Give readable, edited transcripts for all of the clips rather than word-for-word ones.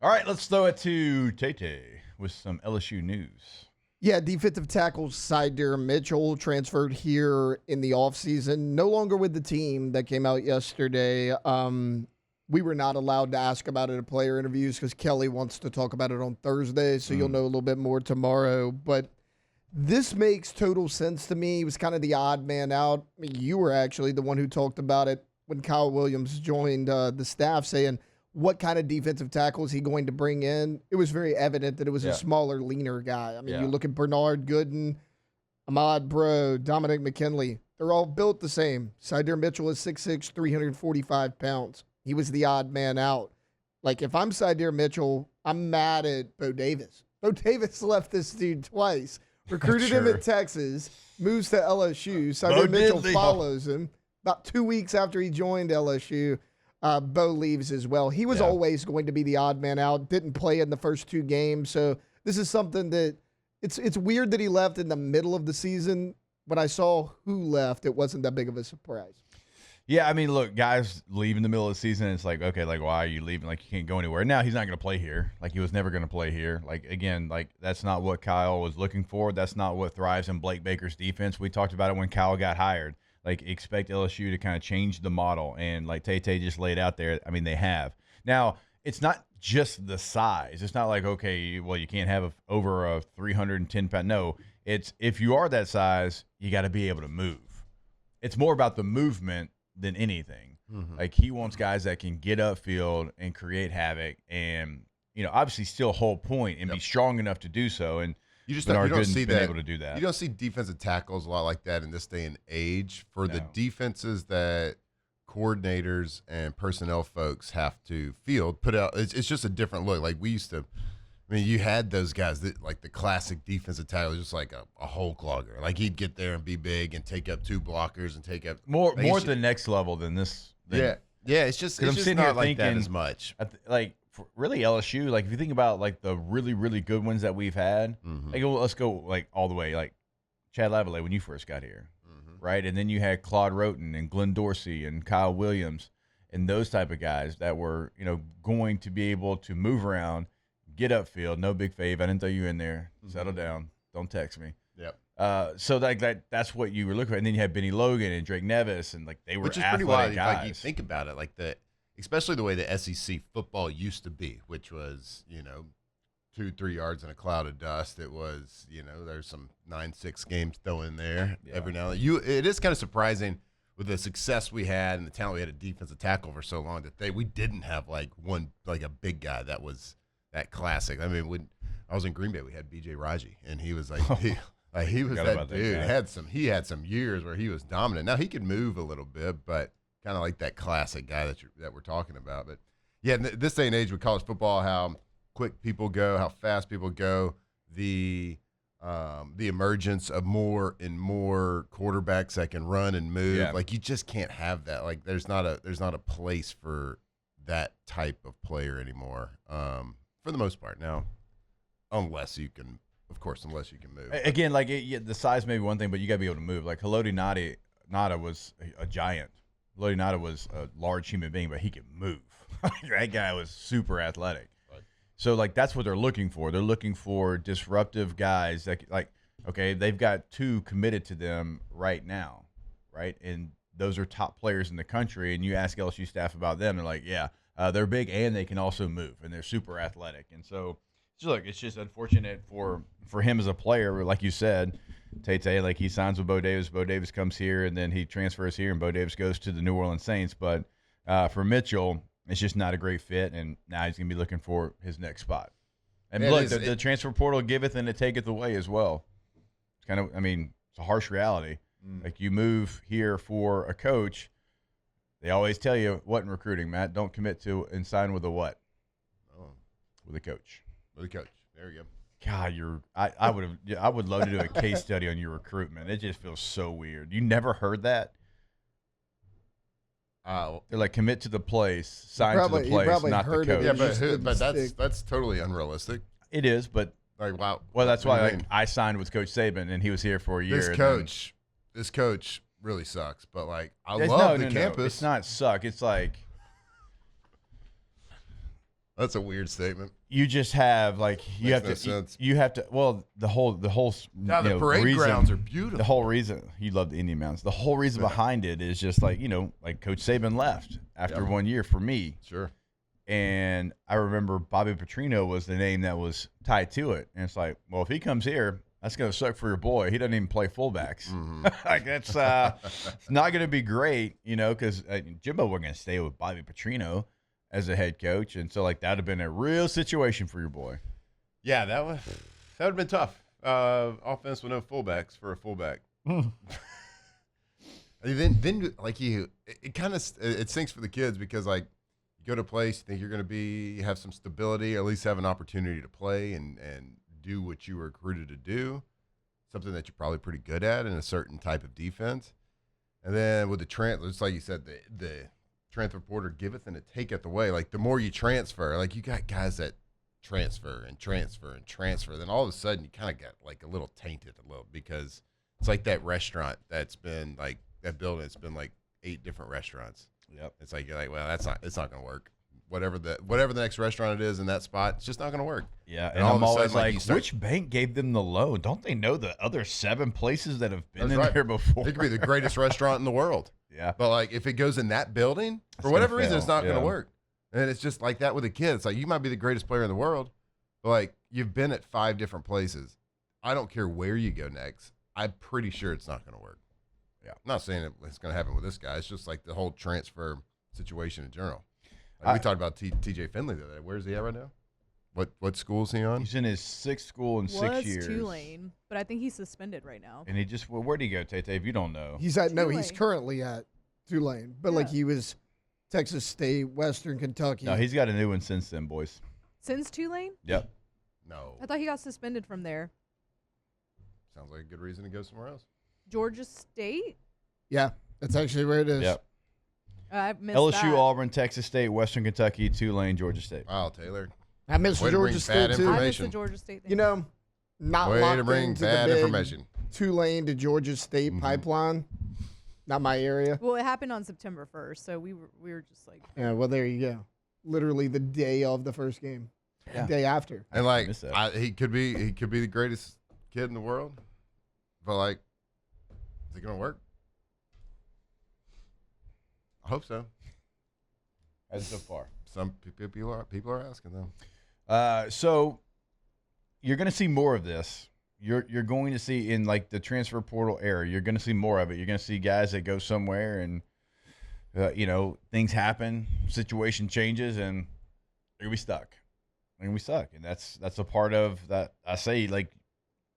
All right, let's throw it to Tay with some LSU news. Yeah, defensive tackle Sidear Mitchell transferred here in the offseason. No longer with the team. That came out yesterday. We were not allowed to ask about it at player interviews because Kelly wants to talk about it on Thursday, so you'll know a little bit more tomorrow. But this makes total sense to me. He was kind of the odd man out. I mean, you were actually the one who talked about it when Kyle Williams joined the staff, saying, what kind of defensive tackle is he going to bring in? It was very evident that it was a smaller, leaner guy. I mean, you look at Bernard Gooden, Ahmad Bro, Dominic McKinley. They're all built the same. Sidear Mitchell is 6'6", 345 pounds. He was the odd man out. Like, if I'm Sidear Mitchell, I'm mad at Bo Davis. Bo Davis left this dude twice. Recruited him at Texas, moves to LSU. Sidear Mitchell follows him. About 2 weeks after he joined LSU, Bo leaves as well. He was always going to be the odd man out. Didn't play in the first 2 games. So this is something that it's weird that he left in the middle of the season. When I saw who left, it wasn't that big of a surprise. Yeah, I mean, look, guys leave in the middle of the season. It's like, okay, like, why are you leaving? Like, you can't go anywhere. Now, he's not going to play here. Like, he was never going to play here. Like, again, like, that's not what Kyle was looking for. That's not what thrives in Blake Baker's defense. We talked about it when Kyle got hired. Like, expect LSU to kind of change the model. And like Tay just laid out there, I mean, they have. Now, it's not just the size. It's not like, okay, well, you can't have over a 310-pound. No, it's if you are that size, you got to be able to move. It's more about the movement than anything. Mm-hmm. Like, he wants guys that can get upfield and create havoc and, you know, obviously still hold point and be strong enough to do so. And you don't see that. Able to do that. You don't see defensive tackles a lot like that in this day and age for the defenses that coordinators and personnel folks have to field. Put out. It's just a different look. Like we used to. I mean, you had those guys that like the classic defensive tackle, just like a hole clogger. Like he'd get there and be big and take up 2 blockers and take up more at the next level than this. Yeah. It's just not like that as much. Like. Really, LSU, like if you think about like the really, really good ones that we've had, like let's go like all the way, like Chad Lavallee when you first got here, right? And then you had Claude Roten and Glenn Dorsey and Kyle Williams and those type of guys that were, you know, going to be able to move around, get upfield. No big fave. I didn't throw you in there. Settle down. Don't text me. Yep. So that's what you were looking for. And then you had Benny Logan and Drake Nevis, and like they were which is pretty wild. Like you think about it, like especially the way the SEC football used to be, which was, you know, 2-3 yards in a cloud of dust. It was, you know, there's some 9-6 games thrown in there every now and then. It is kind of surprising with the success we had and the talent we had at defensive tackle for so long that we didn't have like a big guy that was that classic. I mean, when I was in Green Bay, we had B.J. Raji, and he was like he was that dude. He had some years where he was dominant. Now he could move a little bit, but kind of like that classic guy that we're talking about. But yeah, in this day and age with college football, how quick people go, how fast people go, the emergence of more and more quarterbacks that can run and move, like you just can't have that. Like there's not a place for that type of player anymore, for the most part. Now, unless you can move. Again, like the size may be one thing, but you got to be able to move. Like Haloti Nada was a giant. Haloti Nada was a large human being, but he could move. That guy was super athletic. Right. So, like, that's what they're looking for. They're looking for disruptive guys that, like, okay, they've got 2 committed to them right now, right? And those are top players in the country. And you ask LSU staff about them, they're like, yeah, they're big and they can also move, and they're super athletic. And so look, it's just unfortunate for him as a player, like you said, Tay, like he signs with Bo Davis. Bo Davis comes here, and then he transfers here, and Bo Davis goes to the New Orleans Saints. But for Mitchell, it's just not a great fit, and now he's going to be looking for his next spot. And look, the transfer portal giveth and it taketh away as well. It's kind of, I mean, it's a harsh reality. Like you move here for a coach, they always tell you what in recruiting, Matt, don't commit to and sign with a what? Oh. With a coach. With a coach. There we go. God, I would love to do a case study on your recruitment. It just feels so weird. You never heard that? They're like commit to the place, sign to the place, not the coach. Yeah, but that's totally unrealistic. It is, but like wow. Well, that's why I signed with Coach Saban, and he was here for a year. This coach really sucks. But like I love the campus. It's not suck. It's like That's a weird statement. You just have like you Makes no have to sense. you have to the whole Now the you know, parade reason, grounds are beautiful. the whole reason you love the Indian Mountains. The whole reason behind it is just like like Coach Saban left after 1 year for me. Sure. And I remember Bobby Petrino was the name that was tied to it. And it's like, well, if he comes here, that's going to suck for your boy. He doesn't even play fullbacks. Mm-hmm. Like, that's it's not going to be great, because Jimbo wasn't going to stay with Bobby Petrino as a head coach. And so, like, that would have been a real situation for your boy. Yeah, that would have been tough. Offense with no fullbacks for a fullback. then like it kind of it stinks for the kids because like you go to a place, you think you're going to have some stability, or at least have an opportunity to play and do what you were recruited to do, something that you're probably pretty good at in a certain type of defense. And then with the transfer, just like you said, the transfer portal giveth and it taketh away. Like the more you transfer, like you got guys that transfer and transfer and transfer, then all of a sudden you kind of get like a little tainted a little because it's like that restaurant that's been like that building. It's been like 8 different restaurants. Yep. It's like you're like, well, it's not going to work. Whatever the next restaurant it is in that spot, it's just not going to work. Yeah, And and all I'm of a always sudden, like, which bank gave them the loan? Don't they know the other 7 places that have been That's in right. there before? It could be the greatest restaurant in the world. Yeah. But like if it goes in that building, It's for whatever gonna reason, it's fail. not going to Yeah. work. And it's just like that with a kid. It's like you might be the greatest player in the world, but like you've been at 5 different places. I don't care where you go next. I'm pretty sure it's not going to work. Yeah. I'm not saying it's going to happen with this guy. It's just like the whole transfer situation in general. Like we talked about TJ Finley the other day. Where's he at right now? What school is he on? He's in his 6th school in 6 years. Tulane, but I think he's suspended right now. And he just where'd he go, Tate? If you don't know, He's he's Tulane. currently at Tulane, but like Yeah. he was Texas State, Western Kentucky. no, he's got a new one since then, boys. Since Tulane? Yep. No. I thought he got suspended from there. Sounds like a good reason to go somewhere else. Georgia State? Yeah, that's actually where it is. Yep. I missed LSU, that. Auburn, Texas State, Western Kentucky, Tulane, Georgia State. Wow, Taylor. I missed Way to bring Georgia bad State too. I missed the information. Georgia State thing. You know, not Way locked to bring into bad the big information. Tulane to Georgia State Mhm. pipeline. Not my area. Well, it happened on September 1st, so we were just like, Yeah, well, there you go. Literally the day of the first game. Yeah. The day after. And like missed that. he could be the greatest kid in the world, but like, is it gonna work? I hope so. As so far. Some people are asking them. So you're going to see more of this. You're going to see in like the transfer portal era. You're going to see more of it. You're going to see guys that go somewhere and things happen, situation changes, and they're gonna be stuck. They're gonna be stuck, and that's a part of that. I say like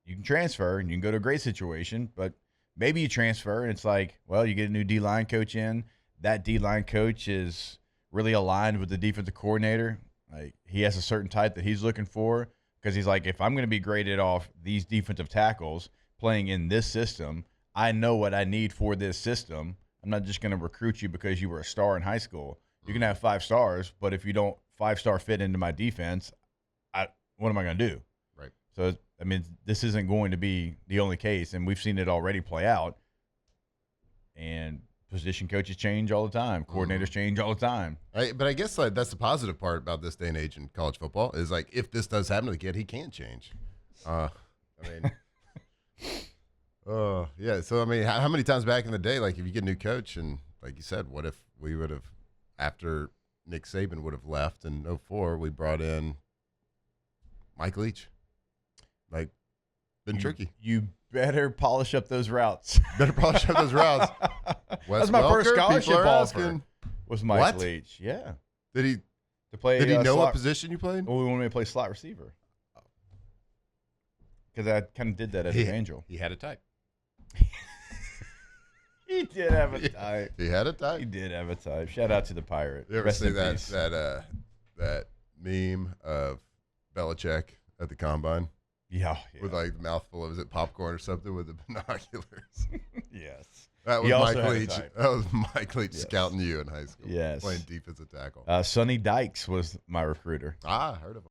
you can transfer and you can go to a great situation, but maybe you transfer and it's like, well, you get a new D-line coach in. That D-line coach is really aligned with the defensive coordinator. Like he has a certain type that he's looking for because he's like, if I'm going to be graded off these defensive tackles playing in this system, I know what I need for this system. I'm not just going to recruit you because you were a star in high school. You can have 5 stars, but if you don't 5-star fit into my defense, what am I going to do? Right. So, I mean, this isn't going to be the only case, and we've seen it already play out. And position coaches change all the time. Coordinators change all the time. But I guess like that's the positive part about this day and age in college football is like if this does happen to the kid, he can change. I mean, yeah. So I mean, how many times back in the day, like if you get a new coach and like you said, what if we would have after Nick Saban would have left in 2004, we brought in Mike Leach. Like, been tricky. You better polish up those routes. Better polish up those routes. That's my first Welker, scholarship people are offer. asking. Was Mike What? Leach? Yeah, Did he to play. know slot, what position you played? Well, we wanted me to play slot receiver because I kind of did that as an Angel. He had a type. He did have a type. He had a He type. did have a type. Shout out to the Pirate. You ever Rest see in that peace. that meme of Belichick at the combine Yeah. with like the mouthful of is it popcorn or something with the binoculars? Yes. That He was also Mike had a Leach. type. That was Mike Leach Yes. scouting you in high school. Yes. Playing defensive tackle. Sonny Dykes was my recruiter. I heard of him.